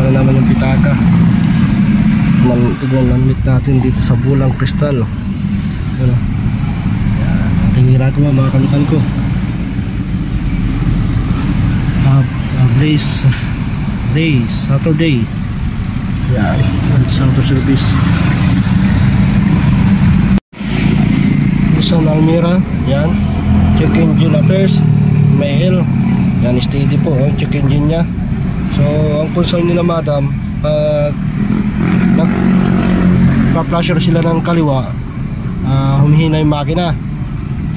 na naman yung pitaka. Tignan natin dito sa bulang kristal. Ano? Yan, ating ginagawa mga kamikan ko. Saturday. Yan, auto service. Isang Almira, yan. Check engine affairs, mail. Yan, steady po, check engine nya. So, ang concern nila madam, pag nagpa-flasher sila ng kaliwa, humihina yung makina.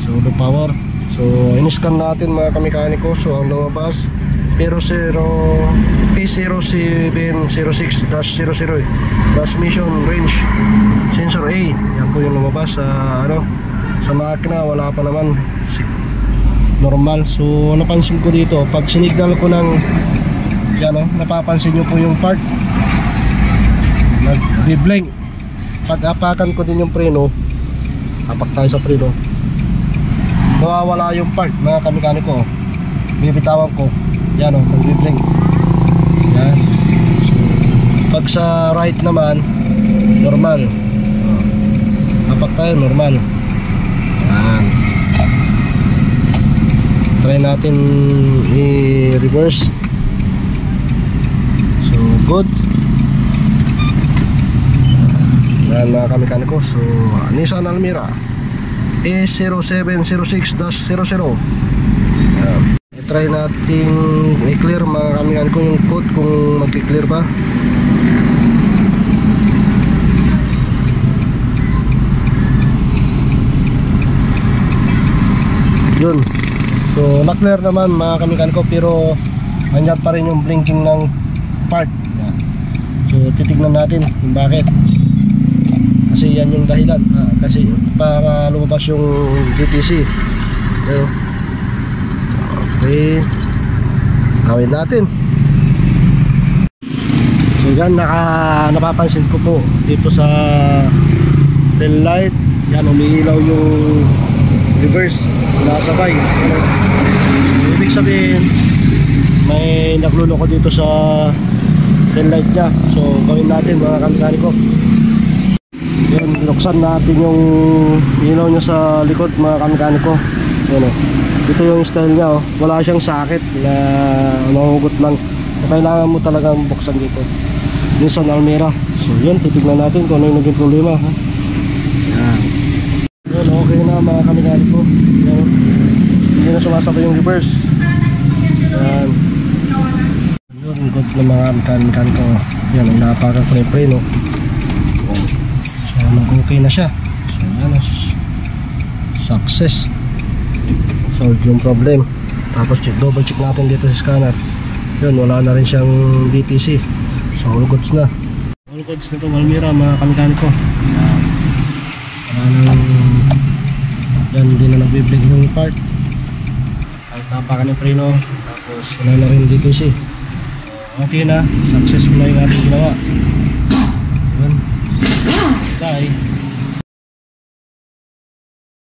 So, low power. So, in-scan natin mga kamekaniko. So, ang lumabas P0706-00 transmission range sensor A. Yan po yung lumabas sa sa makina. Wala pa naman normal. So napansin ko dito pag sinignal ko ng yan, napapansin nyo po yung part nag-blank. Pag apakan ko din yung preno, apak tayo sa preno, mawawala yung part mga kamekaniko. Bibitawan ko yan, nag-blank. Yan. So, pag sa right naman normal, apak tayo normal. Yan. Try natin i-reverse. So good. Yan mga kamekaniko. So Nissan Almira E0706-00. I-try natin i-clear mga kamekaniko yung code kung mag-clear ba. Yun. So na-clear naman mga kamekaniko, pero nandiyan pa rin yung blinking ng part. Yan. So titignan natin kung bakit. Kasi yan yung dahilan. Kasi para lumabas yung DTC. Okay. Gawin natin. So yan, napapansin ko po dito sa tail light. Yan, umiilaw yung reverse, nasabay. Ibig sabihin may nagluloko dito sa tail light nya. So gawin natin mga kamekaniko. Yun, binuksan natin yung ilaw nya sa likod mga kamekaniko. Yun, ito yung style nya, wala siyang sakit na mahugot lang. Kailangan mo talagang buksan dito. Nissan Almira. So yun, titignan natin kung ano yung naging problema. Yan. Yun, okay na mga kamekaniko. Yan, hindi na sumasabay yung reverse. Yan. Yun, good na mga kamekaniko. Yan, inapakan ko na yung preno. Yan. So nag-okay na siya. So yan, success. Solve yung problem. Tapos double check natin dito sa scanner. Yun, wala na rin siyang DTC. So all goods na. All goods na itong Almira mga kamekaniko. Wala nang yan, hindi na nagbiblink yung part. Kahit tapakan yung preno. Tapos wala na rin DTC. So okay na. Successful na yung ating ginawa. Yun. Bye.